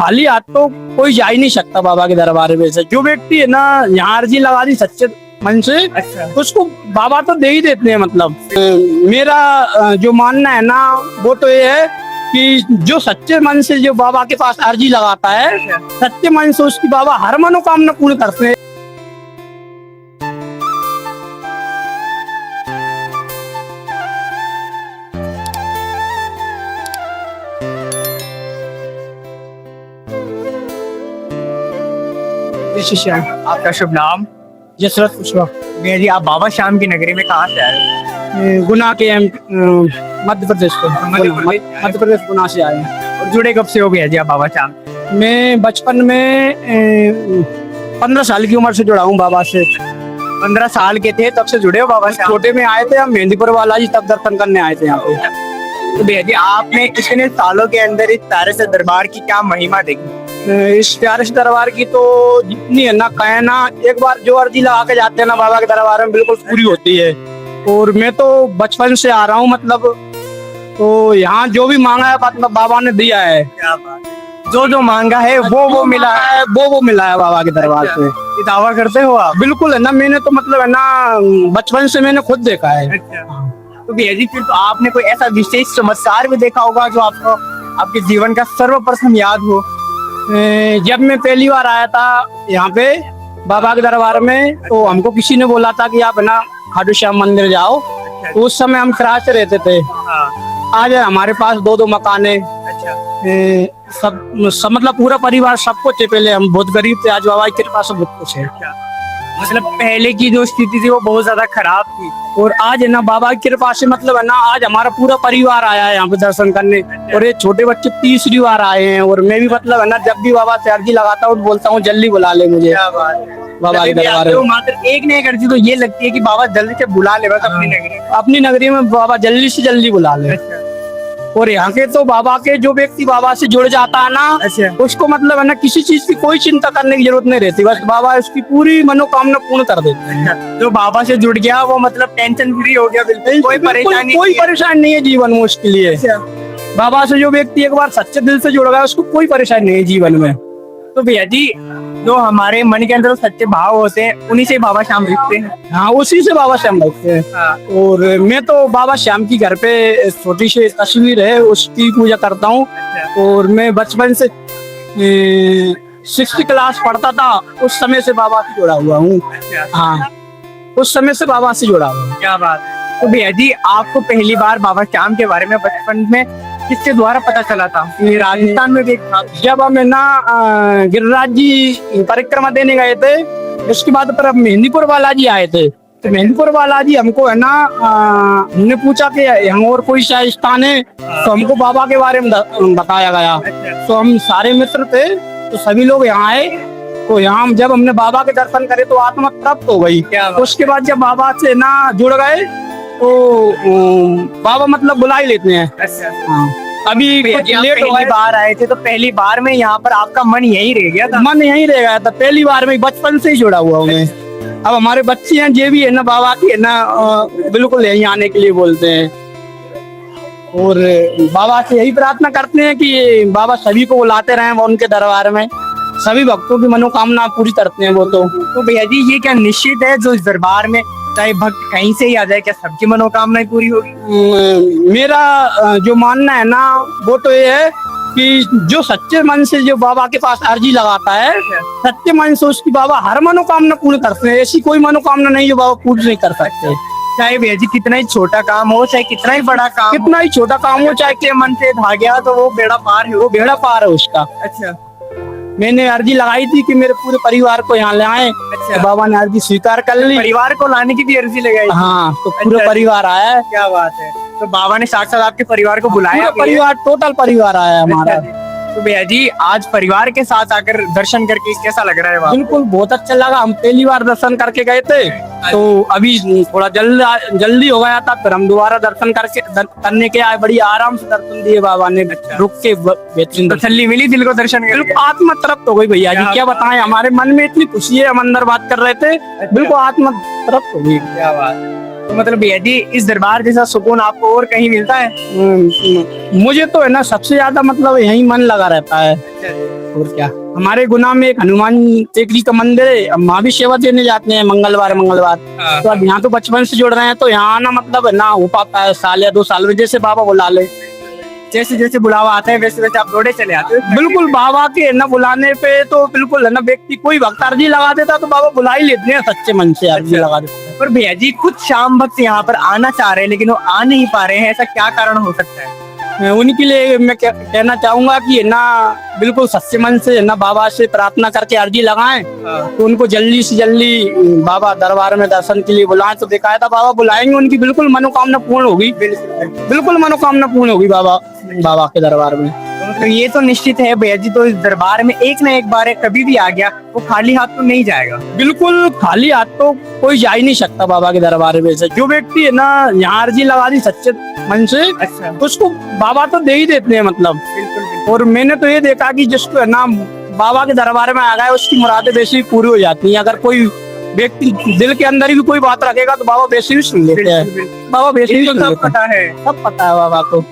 खाली हाथ तो कोई जा ही नहीं सकता बाबा के दरबार में से। जो व्यक्ति है ना यहाँ अर्जी लगा दी सच्चे मन से, उसको बाबा तो दे ही देते हैं। मतलब मेरा जो मानना है ना वो तो ये है कि जो सच्चे मन से जो बाबा के पास अर्जी लगाता है, सच्चे मन से उसकी बाबा हर मनोकामना पूर्ण करते हैं। आपका शुभ नाम? जसरत कुशवाहा। भैया जी, आप बाबा श्याम की नगरी में कहाँ से आए? गुना के मध्य प्रदेश को, मध्य प्रदेश गुना से आए हैं। और जुड़े कब से हो भैया जी आप बाबा श्याम? मैं बचपन में 15 साल की उम्र से जुड़ा हूँ बाबा से। 15 साल के थे तब से जुड़े हो बाबा श्याम? छोटे में आए थे हम मेहंदीपुर वाला जी, तब दर्शन करने आए थे यहाँ पे। तो भैया जी, आपने इतने सालों के अंदर इस प्यारे से दरबार की क्या महिमा देखी? इस प्यारे से दरबार की तो जितनी है ना कहे ना, एक बार जो अर्जी लगा के जाते हैं ना बाबा के दरबार में बिल्कुल पूरी होती है। और मैं तो बचपन से आ रहा हूँ, मतलब तो यहाँ जो भी मांगा है मतलब बाबा ने दिया है। क्या बात है, जो मांगा है वो मिला है, वो मिला है बाबा के दरबार से। ये दावा करते हो आप? बिल्कुल है ना, मैंने तो मतलब है ना बचपन से मैंने खुद देखा है। तो भैया जी, फिर तो आपने कोई ऐसा विशेष चमत्कार भी देखा होगा जो आपको आपके जीवन का सर्वप्रथम याद हो? जब मैं पहली बार आया था यहाँ पे बाबा के दरबार में, तो हमको किसी ने बोला था कि आप है ना खाटू श्याम मंदिर जाओ। तो उस समय हम किराए से रहते थे। आज हमारे पास 2 मकान है। सब मतलब पूरा परिवार सब कुछ है। पहले हम बहुत गरीब थे, आज बाबा की कृपा से बहुत कुछ है। मतलब पहले की जो स्थिति थी वो बहुत ज्यादा खराब थी, और आज है ना बाबा की कृपा से मतलब है ना आज हमारा पूरा परिवार आया है यहाँ पे दर्शन करने। और ये छोटे बच्चे तीसरी बार आए हैं। और मैं भी मतलब है ना जब भी बाबा से अर्जी लगाता हूँ बोलता हूँ जल्दी बुला ले मुझे बाबा के दरबार में। तो मात्र एक नहीं करती तो ये लगती है कि बाबा जल्दी से बुला ले बस अपनी नगरी में बाबा जल्दी से जल्दी बुला ले। और यहाँ के तो बाबा के जो व्यक्ति बाबा से जुड़ जाता है ना, उसको मतलब है ना किसी चीज की कोई चिंता करने की जरूरत नहीं रहती, बस बाबा उसकी पूरी मनोकामना पूर्ण कर देते हैं। जो बाबा से जुड़ गया वो मतलब टेंशन फ्री हो गया, बिल्कुल कोई परेशानी नहीं है जीवन में उसके लिए। बाबा से जो व्यक्ति एक बार सच्चे दिल से जुड़ गया उसको कोई परेशानी नहीं है जीवन में। तो भैया जी, जो हमारे मन के अंदर सच्चे भाव होते हैं उन्हीं से बाबा श्याम दिखते हैं। हाँ, उसी से बाबा श्याम दिखते हैं। और मैं तो बाबा श्याम की घर पे छोटी सी तस्वीर है उसकी पूजा करता हूँ। और मैं बचपन से 6th क्लास पढ़ता था, उस समय से बाबा से जुड़ा हुआ हूँ। हाँ, उस समय से बाबा से जुड़ा हुआ। क्या बात है। तो भैया जी, आपको पहली बार बाबा श्याम के बारे में बचपन में किसके द्वारा पता चला था? राजस्थान में देखा जब हम ना गिरिराज जी परिक्रमा देने गए थे, उसके बाद पर मेहंदीपुर वाला जी आए थे। तो मेहंदीपुर वाला जी हमको है ना हमने पूछा कि यहाँ और कोई सा स्थान है, तो हमको बाबा के बारे में बताया गया। तो हम सारे मित्र थे तो सभी लोग यहाँ आए। तो यहाँ जब हमने बाबा के दर्शन करे तो आत्मा तृप्त हो गई। उसके बाद जब बाबा से ना जुड़ गए तो बाबा मतलब बुला ही लेते हैं। हाँ, अभी पहली बार आए थे तो पहली बार में यहाँ पर आपका मन यही रह गया था? मन यही रह गया था, पहली बार में बचपन से ही जुड़ा हुआ हूँ मैं। अब हमारे बच्चे हैं ये भी है ना बाबा की है ना बिल्कुल यही आने के लिए बोलते हैं। और बाबा से यही प्रार्थना करते हैं कि बाबा सभी को बुलाते रहे वो उनके दरबार में, सभी भक्तों की मनोकामना पूरी करते हैं वो। तो भैया जी, ये क्या निश्चित है जो इस दरबार में चाहे भक्त कहीं से ही आ जाए क्या सबकी मनोकामनाएं पूरी होगी? मेरा जो मानना है ना वो तो ये है कि जो सच्चे मन से जो बाबा के पास अर्जी लगाता है, सच्चे मन से उसकी बाबा हर मनोकामना पूर्ण करते हैं। ऐसी कोई मनोकामना नहीं जो बाबा पूरी नहीं कर सकते। चाहे भैया जी कितना ही छोटा काम हो, चाहे कितना ही बड़ा काम, कितना ही छोटा काम हो, चाहे के मन से भाग गया तो वो बेड़ा पार है, वो बेड़ा पार है उसका। अच्छा, मैंने अर्जी लगाई थी कि मेरे पूरे परिवार को यहाँ ले आए। अच्छा। तो बाबा ने अर्जी स्वीकार कर ली। परिवार को लाने की भी अर्जी लगाई? हाँ, तो पूरा परिवार आया है। क्या बात है। तो बाबा ने साक्षात आपके परिवार को बुलाया? परिवार टोटल परिवार आया है हमारा। तो भैया जी, आज परिवार के साथ आकर दर्शन करके कैसा लग रहा है? बिल्कुल बहुत अच्छा लगा। हम पहली बार दर्शन करके गए थे तो अभी थोड़ा जल्दी हो गया था, फिर हम दोबारा दर्शन करने के आए। बड़ी आराम से दर्शन दिए बाबा ने, रुक के बेहतरीन तसल्ली मिली दिल को दर्शन करके? आत्मा तृप्त हो गई भैया जी, क्या बताएं। हमारे मन में इतनी खुशी है, हम अंदर बात कर रहे थे, बिल्कुल आत्मा तृप्त हो गई। क्या बात। तो मतलब भैया जी, इस दरबार जैसा सुकून आपको और कहीं मिलता है? मुझे तो है ना सबसे ज्यादा मतलब यही मन लगा रहता है। और क्या, हमारे गुना में एक हनुमान टेकरी का मंदिर है, हम वहाँ भी सेवा देने जाते हैं मंगलवार। तो अब यहाँ तो बचपन से जुड़ रहे हैं, तो यहाँ आना मतलब ना हो पाता है साल या 2 साल में, जैसे बाबा बुला ले। जैसे जैसे बुलावा आता है वैसे वैसे आप दौड़े चले आते हो। बिल्कुल, बाबा के न बुलाने पे तो बिल्कुल है ना, व्यक्ति कोई भक्त अर्जी लगा देता तो बाबा बुला ही लेते हैं, सच्चे मन से अर्जी लगा देते हैं। पर भैया जी खुद श्याम भक्त यहाँ पर आना चाह रहे हैं लेकिन वो आ नहीं पा रहे हैं, ऐसा क्या कारण हो सकता है? उनके लिए मैं कहना चाहूंगा कि है ना, बिल्कुल सच्चे मन से है ना बाबा से प्रार्थना करके अर्जी लगाएं, तो उनको जल्दी से जल्दी बाबा दरबार में दर्शन के लिए बुलाएं। तो देखा था बाबा बुलाएंगे, उनकी बिल्कुल मनोकामना पूर्ण होगी, बिल्कुल मनोकामना पूर्ण होगी बाबा के दरबार में। तो ये तो निश्चित है भैया जी, तो इस दरबार में एक ना एक बार है, कभी भी आ गया वो खाली हाथ तो नहीं जाएगा। बिल्कुल खाली हाथ तो कोई जा ही नहीं सकता बाबा के दरबार में से। जो व्यक्ति है ना यहाँ अर्जी लगा दी सच्चे मन से, अच्छा, तो उसको बाबा तो दे ही देते हैं मतलब। बिल्कुल। और मैंने तो ये देखा कि जिसको है ना बाबा के दरबार में आ गया, उसकी मुरादें वैसे ही पूरी हो जाती हैं। अगर कोई व्यक्ति दिल के अंदर भी कोई बात रखेगा तो बाबा वैसे ही सुन लेते हैं। बाबा वैसे ही तो सुन सब लेते हैं, पता है। सब पता है बाबा को।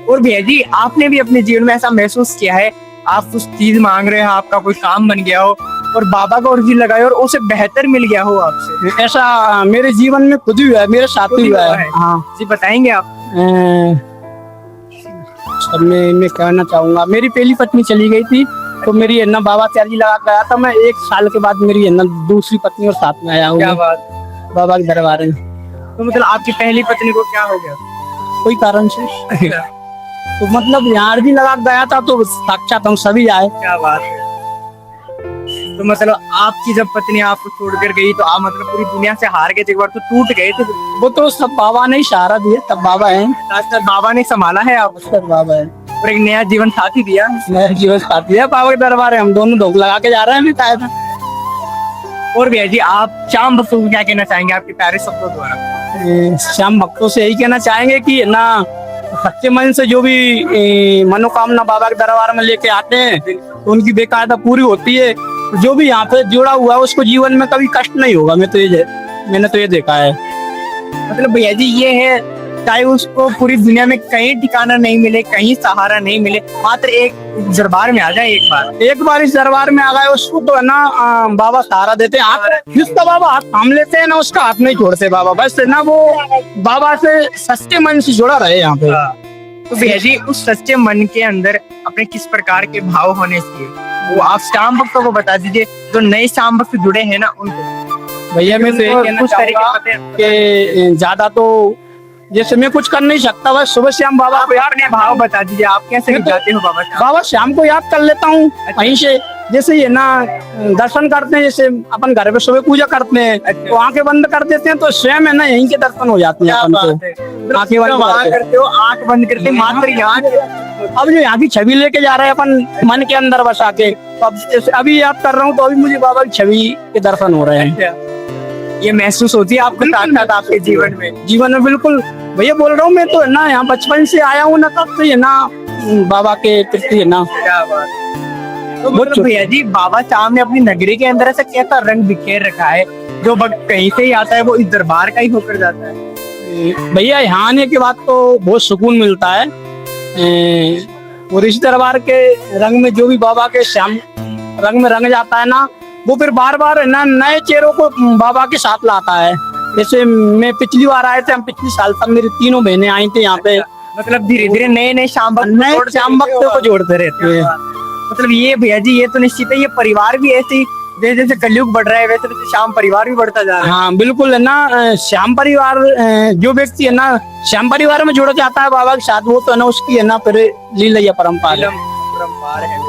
और भैया जी आपने भी अपने जीवन में ऐसा महसूस किया है, आप कुछ चीज मांग रहे हैं, आपका कोई काम बन गया हो और बाबा का अर्जी लगाए और उसे बेहतर मिल गया हो आपसे? ऐसा मेरे जीवन में खुद ही हुआ है, मेरे साथ ही हुआ है। हाँ जी बताएंगे आप? सर मैं कहना चाहूंगा, मेरी पहली पत्नी चली गई थी, तो मेरी है ना बाबा से अर्जी लगा गया था मैं। 1 साल के बाद मेरी है ना दूसरी पत्नी और साथ में आया हूँ क्या बात? बाबा के दरबार में। तो मतलब आपकी पहली पत्नी को क्या हो गया? कोई कारण से तो मतलब यहाँ अर्जी लगा गया था, तो साक्षात हम सभी आए। क्या बात है। तो मतलब आपकी जब पत्नी आपको छोड़कर गई तो आप मतलब पूरी दुनिया से हार गए थे, एक बार तो टूट गए थे। वो तो सब बाबा ने ही सहारा दिया, तब बाबा है, साक्षात बाबा ने संभाला है आप, सब बाबा है। और एक नया जीवन साथी दिया। नया जीवन साथी है बाबा के दरबार है, हम दोनों धोख लगा के जा रहे हैं। बताया था। और भैया जी आप श्याम भक्तों को क्या कहना चाहेंगे आपके प्यारे शब्दों द्वारा? श्याम भक्तों से यही कहना चाहेंगे कि ना सच्चे मन से जो भी मनोकामना बाबा के दरबार में लेके आते हैं, तो उनकी बेकायदा पूरी होती है। जो भी यहाँ पे जुड़ा हुआ है उसको जीवन में कभी कष्ट नहीं होगा। मैंने तो ये देखा है। मतलब भैया जी ये है, चाहे उसको पूरी दुनिया में कहीं ठिकाना नहीं मिले, कहीं सहारा नहीं मिले, मात्र एक दरबार में आ जाए, एक बार इस दरबार में आ गए उसको तो है ना बाबा सहारा देते हैं। हाथ जिसका बाबा हाथ थाम लेते हैं ना, उसका हाथ नहीं छोड़ते बाबा। बस है ना वो बाबा से सच्चे मन से जुड़ा रहे यहाँ पे। तो भैया जी उस सच्चे मन के अंदर अपने किस प्रकार के भाव होने चाहिए वो आप श्याम भक्तों को बता दीजिए, जो नए श्याम भक्त जुड़े हैं ना उनको। भैया मैं तो ये कहना कुछ तरीके चाहूंगा पता है? कि ज्यादा तो जैसे मैं कुछ कर नहीं सकता, बस सुबह शाम बाबा को याद अपने भाव बता दीजिए, आप कैसे मैं तो- जाते हो बाबा श्याम? बाबा शाम को याद कर लेता हूँ वहीं से। जैसे ये ना दर्शन करते हैं, जैसे अपन घर पे सुबह पूजा करते हैं, तो आंखें बंद कर देते हैं, तो स्वयं है ना यहीं के दर्शन हो जाते हैं अपन को। आंखें बंद वहाँ करके। करते हो, आंख बंद करते मात्र यहाँ अब जो यहाँ की छवि लेके जा रहे हैं अपन मन के अंदर बसा के, तो अब जैसे अभी याद कर रहा हूँ तो अभी मुझे बाबा की छवि के दर्शन हो रहे हैं। ये महसूस होती है आपको ताकत आपके जीवन में? बिल्कुल भैया बोल रहा हूँ मैं तो है ना यहाँ बचपन से आया हूँ ना, तब से है ना बाबा के प्रति है ना। क्या बात। तो मतलब भैया जी बाबा श्याम ने अपनी नगरी के अंदर ऐसा कैसा रंग बिखेर रखा है, जो भक्त कहीं से ही आता है वो इस दरबार का ही होकर जाता है? भैया यहाँ आने के बाद तो बहुत सुकून मिलता है। और इस दरबार के रंग में जो भी बाबा के श्याम रंग में रंग जाता है ना, वो फिर बार बार है ना नए चेहरों को बाबा के साथ लाता है। जैसे मैं पिछली बार आए थे, हम पिछले साल तक मेरी 3 बहनें आई थी यहाँ पे। मतलब धीरे धीरे नए श्याम भक्तों को जोड़ते रहते हैं। मतलब ये भैया जी ये तो निश्चित है, ये परिवार भी ऐसे ही जैसे जैसे कलयुग बढ़ रहा है वैसे वैसे श्याम परिवार भी बढ़ता जा रहा है। हाँ बिल्कुल है ना, श्याम परिवार जो व्यक्ति है ना श्याम परिवार में जुड़ जाता है बाबा के साथ, वो तो है ना उसकी है ना फिर लीला या परंपरा है।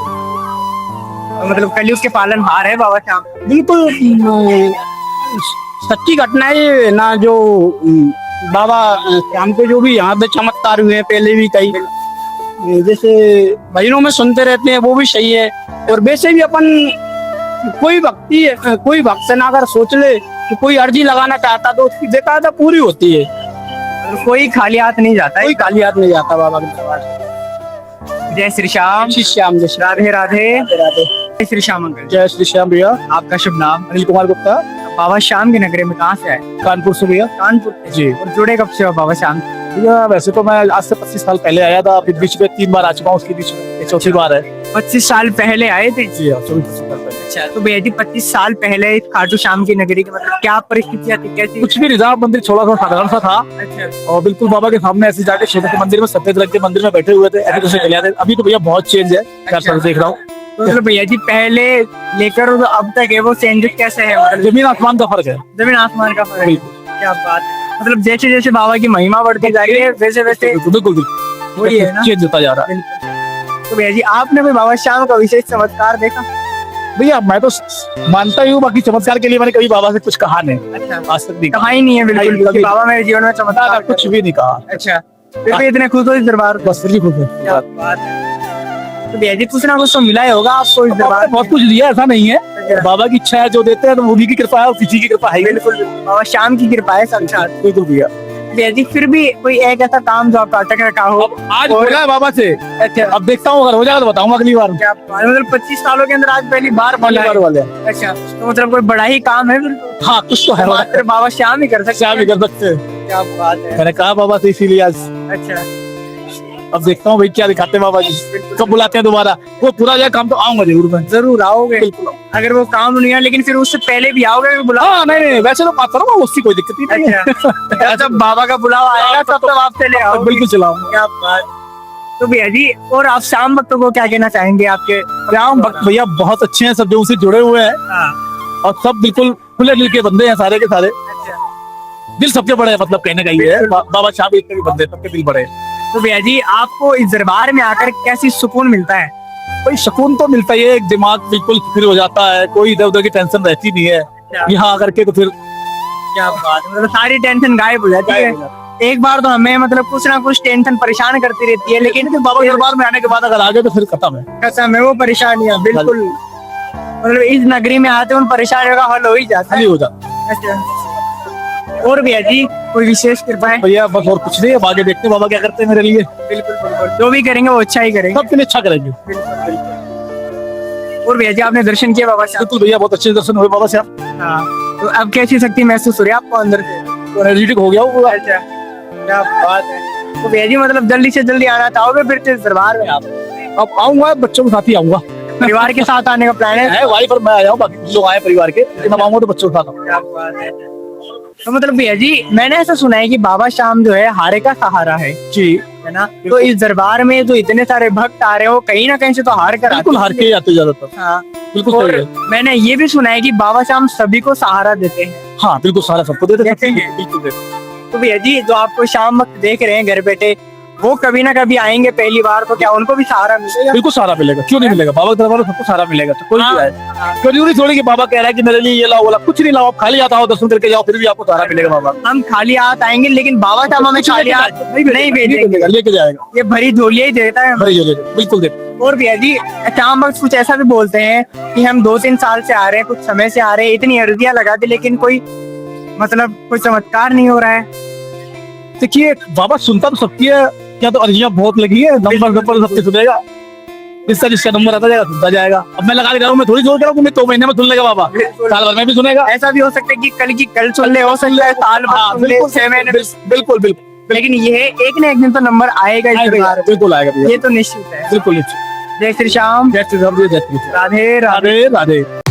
मतलब कलयुग के पालनहार है बाबा श्याम। बिल्कुल सच्ची घटना है ना, जो बाबा श्याम के जो भी यहाँ पे चमत्कार हुए हैं, पहले भी कई जैसे भजनों में सुनते रहते हैं, वो भी सही है। और वैसे भी अपन कोई भक्त ना अगर सोच ले कि कोई अर्जी लगाना चाहता तो उसकी बेकायदा पूरी होती है। कोई खाली हाथ नहीं जाता है, कोई खाली हाथ नहीं जाता बाबा के दरबार। जय श्री श्याम। श्री श्याम, जय श्री राधे राधे। राधे। जय श्री श्याम अंकल। जय श्री श्याम भैया। आपका शुभ नाम? अनिल कुमार गुप्ता। बाबा श्याम के नगरी में कहाँ से आए? कानपुर से भैया। कानपुर जी। और जुड़े कब से हो बाबा श्याम? भैया वैसे तो मैं आज से 25 साल पहले आया था, फिर बीच में 3 बार आ चुका हूँ, उसके बीच में 4थी बार है। 25 साल पहले आए थे। जी हाँ, 24 साल पहले। अच्छा, तो भैया जी 25 साल पहले खाटू श्याम की नगरी की मतलब क्या परिस्थितियाँ थी, कैसी? कुछ भी निजाम मंदिर छोटा सा साधारण सा था अच्छा, और बिल्कुल बाबा के सामने ऐसे जाके छोटे से मंदिर में सफेद रंग के मंदिर में बैठे हुए थे, ऐसे जैसे चले आते। अभी तो भैया बहुत चेंज है, चार साल से देख रहा हूँ। तो मतलब भैया जी पहले लेकर और अब तक है वो चेंज कैसे है, मतलब जमीन आसमान का फर्क है। जमीन आसमान का फर्क है। बिल्कुल क्या बात है, मतलब जैसे जैसे बाबा की महिमा बढ़ती जा रही है वैसे वैसे बिल्कुल वही है ना। चेंज होता जा रहा है। बिल्कुल। तो भैया जी आपने भी बाबा श्याम का विशेष चमत्कार देखा? भैया मैं तो मानता ही हूँ, बाकी चमत्कार के लिए मैंने कभी बाबा से कुछ कहा नहीं, अच्छा, आज तक नहीं कहा ही नहीं है बिल्कुल कभी- कि बाबा मेरे जीवन में चमत्कार कुछ भी नहीं कहा। अच्छा, फिर भी इतने खुश हो इस दरबार को? बस फिर भी खुश है। क्या बात है। तो भैया जी कुछ ना कुछ तो मिला ही होगा आपको इस बाबा दरबार ने बहुत कुछ दिया, ऐसा नहीं है। अच्छा। बाबा की इच्छा है, जो देते हैं तो उन्हीं की कृपा है और किसी की कृपा है ही नहीं। बिल्कुल बाबा श्याम की कृपा है साक्षात। बिल्कुल भैया। भैया जी फिर भी कोई एक ऐसा काम जो आपका अटक रखा हो? अब आज और- बोला है बाबा से, अच्छा, अब देखता हूँ, अगर हो जाएगा तो बताऊंगा अगली बार। क्या बात है, मतलब 25 सालों के अंदर आज पहली बार पहली बोला है। बार वाले हैं। अच्छा, तो मतलब कोई बड़ा ही काम है फिर? हाँ कुछ तो है, मात्र बाबा श्याम ही कर सकते क्या भी हैं। कर सकते हैं। क्या बात है। मैंने कहा बाबा से इसीलिए आज, अच्छा, अब देखता हूँ भाई क्या दिखाते हैं बाबा जी, कब बुलाते हैं दोबारा। वो पूरा जाए काम तो आऊंगा जरूर मैं। जरूर आओगे। बिल्कुल। अगर वो काम नहीं है लेकिन फिर उससे पहले भी आओगे बुला? हाँ नहीं वैसे तो बात करूँगा, उसकी कोई दिक्कत ही नहीं है। अच्छा, जब बाबा का बुलावा आएगा तब तब आप चले आओ। बिल्कुल चलाऊंगा। क्या बात। तो भैया जी और आप शाम भक्तों को क्या कहना चाहेंगे आपके? राम भक्त भैया बहुत अच्छे हैं, सब जो उनसे जुड़े हुए हैं हाँ, और सब बिल्कुल खुले दिल के बंदे हैं, सारे के सारे। अच्छा। दिल सबके बड़े हैं, मतलब कहने का ये है। बाबा शाम इतने भी बंदे, सबके दिल बड़े हैं। तो भैया जी आपको इस दरबार में आकर कैसी सुकून मिलता है? भाई सुकून तो मिलता ही है, एक दिमाग बिल्कुल फिर हो जाता है, कोई इधर उधर की टेंशन रहती नहीं है। यहाँ आकर के तो फिर क्या बात है, मतलब सारी टेंशन गायब हो जाती है। एक बार तो हमें मतलब कुछ ना कुछ टेंशन परेशान करती रहती है लेकिन बाबा के दरबार में आने के बाद अगर आ गए तो फिर खत्म है। कसम है वो परेशानियां बिल्कुल मतलब इस नगरी में आते उन परेशानियों का हल हो ही जाता खाली है। हो जाता है। अच्छा। और भैया जी कोई विशेष कृपा है? भैया बस और कुछ नहीं है, अब आगे देखते हैं बाबा क्या करते हैं मेरे लिए। बिल्कुल बिल्कुल, जो भी करेंगे वो अच्छा ही करेंगे। सबके लिए अच्छा करेंगे। बिल्कुल बिल्कुल। और भैया जी आपने दर्शन किया बाबा श्याम? बिल्कुल भैया, बहुत अच्छे दर्शन हुए बाबा से। आप हाँ, तो अब कैसी शक्ति महसूस हो रही है आपको अंदर से? एनर्जेटिक हो गया वो पूरा। अच्छा, क्या बात है। तो भैया जी मतलब जल्दी से जल्दी आना चाहोगे फिर से इस दरबार में आप? अब आऊंगा, बच्चों के साथ ही आऊंगा। परिवार के साथ आने का प्लान है? वाइफ और मैं आया हूँ, बाकी लोग आए परिवार के, लेकिन अब आऊंगा तो बच्चों के साथ आऊंगा। क्या बात है। तो मतलब भैया जी मैंने ऐसा सुना है कि बाबा श्याम जो है हारे का सहारा है जी है ना? तो इस दरबार में जो इतने सारे भक्त आ रहे हो कहीं ना कहीं से तो हार कर आते बिल्कुल हार के ही आते ज्यादातर। हाँ, बिल्कुल और सही है। मैंने ये भी सुना है कि बाबा श्याम सभी को सहारा देते हैं। हाँ बिल्कुल, सारा सबको देते देते हैं। हैं। बिल्कुल देते। तो भैया जी जो आपको शाम वक्त देख रहे हैं घर बैठे वो कभी ना कभी आएंगे पहली बार, तो क्या उनको भी सहारा मिलेगा? बिल्कुल सारा मिलेगा, क्यों नहीं मिलेगा। बाबा के दरबार में सबको सारा मिलेगा, तो कोई भी आए। हाँ, जरूरी थोड़ी कि बाबा कह रहा है कि मेरे लिए ये लाओ वाला, कुछ नहीं लाओ, आप खाली आता हो, दर्शन करके जाओ, फिर भी आपको सारा मिलेगा। बाबा हम खाली हाथ आएंगे लेकिन बाबा श्याम हमें खाली हाथ नहीं भेजेंगे, लेके जाएगा। ये भरी झोलियां ही देता है। भरी झोली बिल्कुल देते। और भैया जी शाम वक्त कुछ ऐसा भी बोलते हैं कि हम 2-3 साल से आ रहे हैं, कुछ समय से आ रहे हैं, इतनी अर्जियां लगा दी लेकिन कोई मतलब कोई चमत्कार नहीं हो रहा है। देखिए बाबा सुनता तो सबकी है, क्या तो अर्जियां बहुत लगी है, नंबर सबके सुनेगा, जिसका नंबर आता जाएगा सुनता जाएगा। अब मैं लगा के जा रहा हूँ, मैं थोड़ी जोर कर रहा हूँ, 2 महीने में सुन लेगा बाबा, साल भर में भी सुनेगा। ऐसा भी हो सकता है कि कल की कल सुन ले, हो सकता है साल भर सुन ले, 6 महीने में। बिल्कुल बिल्कुल, लेकिन ये एक ना एक दिन तो नंबर आएगा इस दरबार में। बिल्कुल आएगा भैया, ये तो निश्चित है। बिल्कुल निश्चित। जय श्री श्याम, जय श्री राम, जय श्री राम। राधे राधे। राधे राधे।